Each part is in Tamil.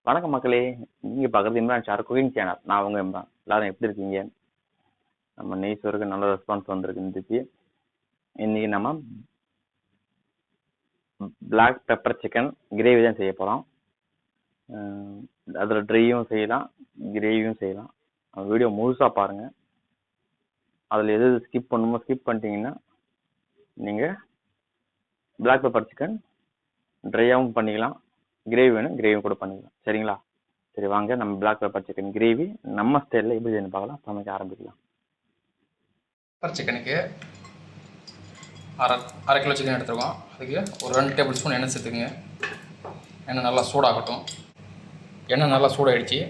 வணக்கம் மக்களே. நீங்க பார்க்குறது இம்ரான் ஷார் குக்கிங் சேனல். நான் உங்க இம்ரான். எல்லாரும் எப்படி இருக்கீங்க? நம்ம நெய்சோருக்கு நல்ல ரெஸ்பான்ஸ் வந்திருக்கு இருந்துச்சு. இன்னைக்கு நம்ம பிளாக் பெப்பர் சிக்கன் கிரேவி தான் செய்ய போகிறோம். அதில் ட்ரையும் செய்யலாம், கிரேவியும் செய்யலாம். வீடியோ முழுசாக பாருங்கள். அதில் எது ஸ்கிப் பண்ணுமோ ஸ்கிப் பண்ணிட்டீங்கன்னா நீங்கள் பிளாக் பெப்பர் சிக்கன் ட்ரையாகவும் பண்ணிக்கலாம், கிரேவி வேணும் கிரேவி கூட பண்ணிக்கலாம். சரிங்களா? சரி, வாங்க நம்ம பிளாக் பெப்பர் சிக்கன் கிரேவி நம்ம ஸ்டைலில் எப்படி செய்யணும் பார்க்கலாம். சமைக்க ஆரம்பிக்கலாம். பெப்பர் சிக்கனுக்கு அரை கிலோ சிக்கன் எடுத்துருக்கோம். அதுக்கு ஒரு 2 டேபிள் ஸ்பூன் எண்ணெய் சேர்த்துக்குங்க. எண்ணெய் நல்லா சூடாகட்டும். எண்ணெய் நல்லா சூடாகிடுச்சு.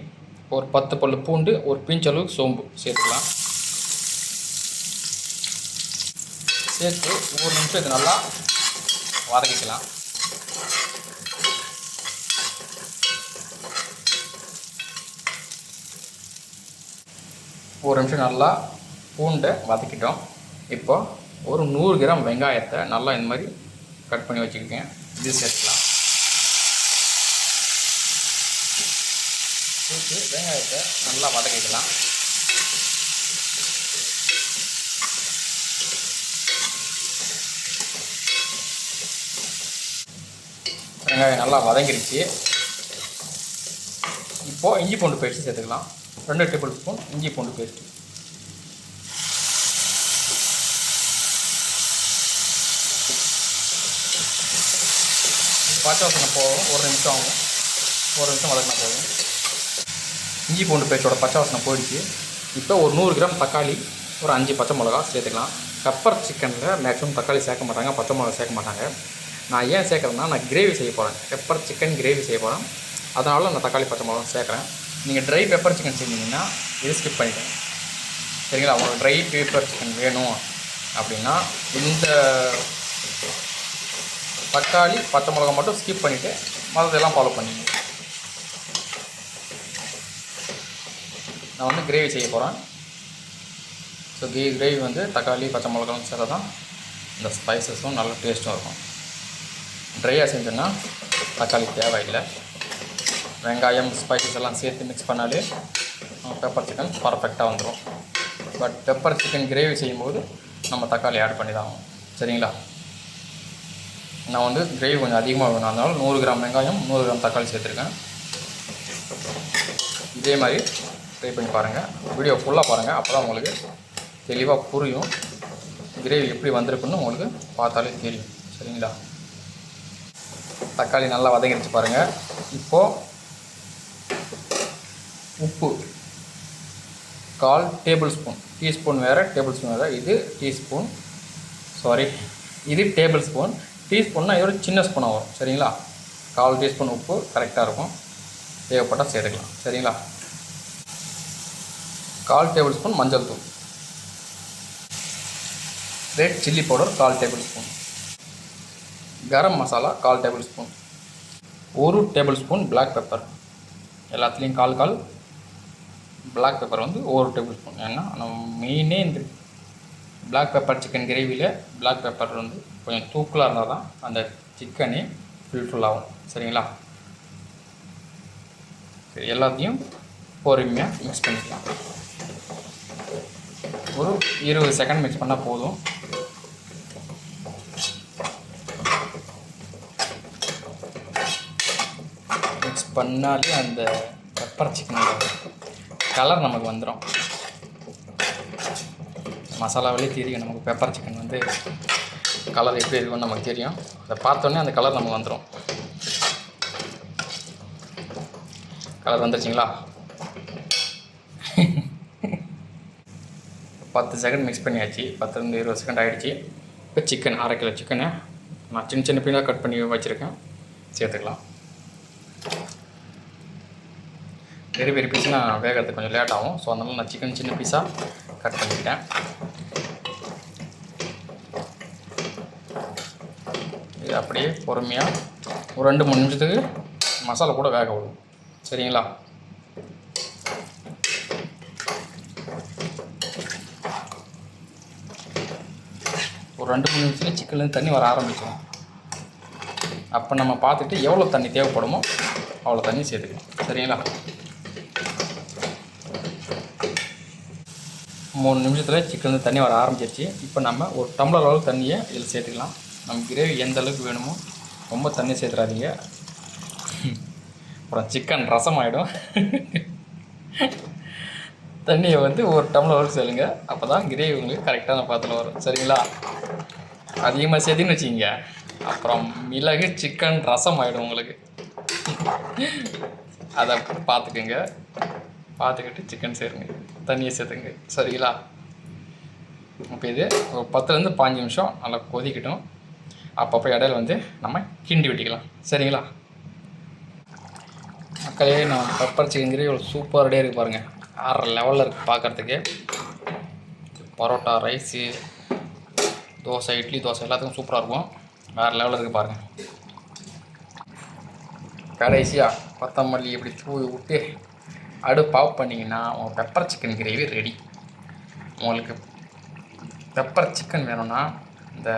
ஒரு 10 பல்லு பூண்டு, ஒரு பிஞ்ச் அளவுக்கு சோம்பு சேர்த்துக்கலாம். சேர்த்து 1 நிமிஷம் இது நல்லா வதக்கிக்கலாம். ஒரு நிமிஷம் நல்லா பூண்டை வதக்கிட்டோம். இப்போ ஒரு 100 கிராம் வெங்காயத்தை நல்லா இந்த மாதிரி கட் பண்ணி வச்சுருக்கேன். இது சேர்த்துக்கலாம். சேர்த்து வெங்காயத்தை நல்லா வதக்கிக்கலாம். வெங்காயம் நல்லா வதங்கிருச்சு. இப்போது இஞ்சி பூண்டு பேஸ்ட்டு சேர்த்துக்கலாம். 2 டேபிள் ஸ்பூன் இஞ்சி பூண்டு பேஸ்ட்டு. பச்சை வாசனை போகும். ஒரு நிமிஷம் ஆகும். ஒரு நிமிஷம் வதக்கினா போதும். இஞ்சி பூண்டு பேஸ்ட்டோட பச்சை வாசனை போயிடுச்சு. இப்போ ஒரு 100 கிராம் தக்காளி, ஒரு 5 பச்சை மிளகா சேர்த்துக்கலாம். பெப்பர் சிக்கனில் மேக்ஸிமம் தக்காளி சேர்க்க மாட்டாங்க, பச்சை மிளகா சேர்க்க மாட்டாங்க. நான் ஏன் சேர்க்குறேன்னா, நான் கிரேவி செய்ய போகிறேன், பெப்பர் சிக்கன் கிரேவி செய்ய போகிறேன். அதனால நான் தக்காளி பச்சை மிளகா சேர்க்குறேன். நீங்கள் ட்ரை பெப்பர் சிக்கன் செஞ்சீங்கன்னா இது ஸ்கிப் பண்ணிட்டேன். சரிங்களா? உங்களுக்கு ட்ரை பெப்பர் சிக்கன் வேணும் அப்படின்னா இந்த தக்காளி பச்சை மிளகா மட்டும் ஸ்கிப் பண்ணிவிட்டு மற்றதெல்லாம் ஃபாலோ பண்ணிங்க. நான் வந்து கிரேவி செய்ய போகிறேன். ஸோ கிரேவி வந்து தக்காளி பச்சை மிளகாவும் சேர்த்தா தான் இந்த ஸ்பைசஸும் நல்ல டேஸ்ட்டும் இருக்கும். ட்ரையாக செஞ்சோன்னா தக்காளி தேவையில்லை. வெங்காயம் ஸ்பைசஸ் எல்லாம் சேர்த்து மிக்ஸ் பண்ணாலே பெப்பர் சிக்கன் பர்ஃபெக்டாக வந்துடும். பட் பெப்பர் சிக்கன் கிரேவி செய்யும்போது நம்ம தக்காளி ஆட் பண்ணி தான் ஆகும். சரிங்களா? நான் வந்து கிரேவி கொஞ்சம் அதிகமாக வேணும், அதனால 100 கிராம் வெங்காயம், 100 கிராம் தக்காளி சேர்த்துருக்கேன். இதே மாதிரி ட்ரை பண்ணி பாருங்கள். வீடியோ ஃபுல்லாக பாருங்கள். அப்போ தான் உங்களுக்கு தெளிவாக புரியும். கிரேவி எப்படி வந்திருக்குன்னு உங்களுக்கு பார்த்தாலே தெரியும். சரிங்களா? தக்காளி நல்லா வதங்கிடுச்சு பாருங்கள். இப்போது உப்பு 1/4 டேபிள் ஸ்பூன், டீஸ்பூன் வேறு டேபிள் ஸ்பூன் வேறு. இது டீஸ்பூன், சாரி இது டேபிள் ஸ்பூன். டீஸ்பூன்னா இதோட சின்ன ஸ்பூனாக வரும். சரிங்களா? 1/4 டீஸ்பூன் உப்பு கரெக்டாக இருக்கும். தேவைப்பட்டால் சேர்த்துக்கலாம். சரிங்களா? 1/4 டேபிள் ஸ்பூன் மஞ்சள் தூள். Red chilli powder 1/4 tablespoon. Garam masala 1/4 tablespoon. 1 tablespoon black pepper. எல்லாத்துலேயும் 1/4 பிளாக் பெப்பர் வந்து 1 டேபிள் ஸ்பூன். ஏன்னா நம்ம மெயினே இந்த பிளாக் பெப்பர் சிக்கன் கிரேவியில் பிளாக் பெப்பர் வந்து கொஞ்சம் தூக்கலாக இருந்தால் தான் அந்த சிக்கனே ஃபுல்ஃபுல்லாகும். சரிங்களா? சரி, எல்லாத்தையும் பொறுமையாக மிக்ஸ் பண்ணிக்கலாம். ஒரு 20 செகண்ட் மிக்ஸ் பண்ணால் போதும். மிக்ஸ் பண்ணாலே அந்த பெப்பர் சிக்கனோட கலர் நமக்கு வந்துடும். மசாலாவிலே தெரியும் நமக்கு பெப்பர் சிக்கன் வந்து கலர் எப்படி இருக்குன்னு நமக்கு தெரியும். அதை பார்த்தோன்னே அந்த கலர் நமக்கு வந்துடும். கலர் வந்துருச்சிங்களா? 10 செகண்ட் மிக்ஸ் பண்ணியாச்சு. 10 20 செகண்ட் ஆகிடுச்சு. இப்போ சிக்கன், அரை கிலோ சிக்கனை நான் சின்ன சின்ன பீஸாக கட் பண்ணி வச்சுருக்கேன். சேர்த்துக்கலாம். பெரிய பெரிய பீஸ்னால் வேகிறதுக்கு கொஞ்சம் லேட் ஆகும். ஸோ அதனால் நான் சிக்கன் சின்ன பீஸாக கட் பண்ணிக்கிட்டேன். இது அப்படியே பொறுமையாக ஒரு 2-3 நிமிஷத்துக்கு மசாலா கூட வேக விடும். சரிங்களா? ஒரு 2-3 நிமிஷத்துல சிக்கன்லேருந்து தண்ணி வர ஆரம்பிச்சிடும். அப்போ நம்ம பார்த்துட்டு எவ்வளோ தண்ணி தேவைப்படுமோ அவ்வளோ தண்ணி சேர்த்துக்கணும். சரிங்களா? 3 நிமிஷத்தில் சிக்கன் வந்து தண்ணி வர ஆரம்பிச்சிருச்சு. இப்போ நம்ம ஒரு டம்ளர் அளவுக்கு தண்ணியை இதில் சேர்த்துக்கலாம். நம்ம கிரேவி எந்த அளவுக்கு வேணுமோ ரொம்ப தண்ணி சேர்த்துறாதீங்க, அப்புறம் சிக்கன் ரசம் ஆகிடும். தண்ணியை வந்து ஒரு டம்ளர் அளவுக்கு சேருங்க. அப்போ தான் கிரேவி உங்களுக்கு கரெக்டான பாத்திரம் வரும். சரிங்களா? அதிகமாக சேர்த்துன்னு வச்சுக்கிங்க, அப்புறம் மிளகு சிக்கன் ரசம் ஆகிடும் உங்களுக்கு. அதை பார்த்துக்குங்க. பார்த்துக்கிட்டு சிக்கன் சேருங்க, தண்ணியை சேர்த்துங்க. சரிங்களா? இப்போ இது ஒரு 10லேருந்து 15 நிமிஷம் நல்லா கொதிக்கட்டும். அப்பப்போ இடையில வந்து நம்ம கிண்டி விட்டிக்கலாம். சரிங்களா மக்களே? நான் பெப்பர் சிக்கன் கிரேவி ஒரு சூப்பர் ரெடியாக இருக்குது பாருங்கள். வேறு லெவலில் இருக்குது பார்க்குறதுக்கு. பரோட்டா, ரைஸு, தோசை, இட்லி, தோசை எல்லாத்துக்கும் சூப்பராக இருக்கும். வேறு லெவலில் இருக்குது பாருங்கள். கடைசியாக கொத்தமல்லி இப்படி தூவி விட்டு அடுப்பு ஆஃப் பண்ணிங்கன்னா உங்கள் பெப்பர் சிக்கன் கிரேவி ரெடி. உங்களுக்கு பெப்பர் சிக்கன் வேணும்னா இந்த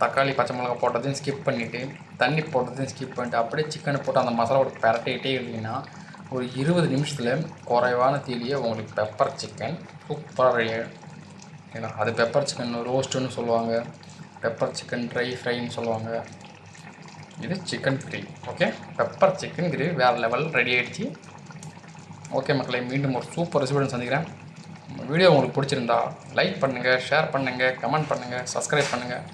தக்காளி பச்சை மிளகா போட்டதையும் ஸ்கிப் பண்ணிவிட்டு, தண்ணி போட்டதையும் ஸ்கிப் பண்ணிவிட்டு, அப்படியே சிக்கனை போட்டு அந்த மசாலாவோட பரட்டிக்கிட்டே இருந்தீங்கன்னா ஒரு 20 நிமிஷத்தில் குறைவான தீலியே உங்களுக்கு பெப்பர் சிக்கன் சூப்பராக ரெடி ஆகிடும். ஏன்னா அது பெப்பர் சிக்கன் ரோஸ்ட்டுன்னு சொல்லுவாங்க, பெப்பர் சிக்கன் ட்ரை ஃப்ரைன்னு சொல்லுவாங்க. இது chicken gravy. Okay, pepper chicken gravy வேறு லெவல் ரெடி ஆகிடுச்சு. ஓகே மக்களே, மீண்டும் ஒரு சூப்பர் ரெசிபியுடன் சந்திக்கிறேன். வீடியோ உங்களுக்கு பிடிச்சிருந்தா லைக் பண்ணுங்கள், ஷேர் பண்ணுங்கள், கமெண்ட் பண்ணுங்கள், சப்ஸ்கிரைப் பண்ணுங்கள்.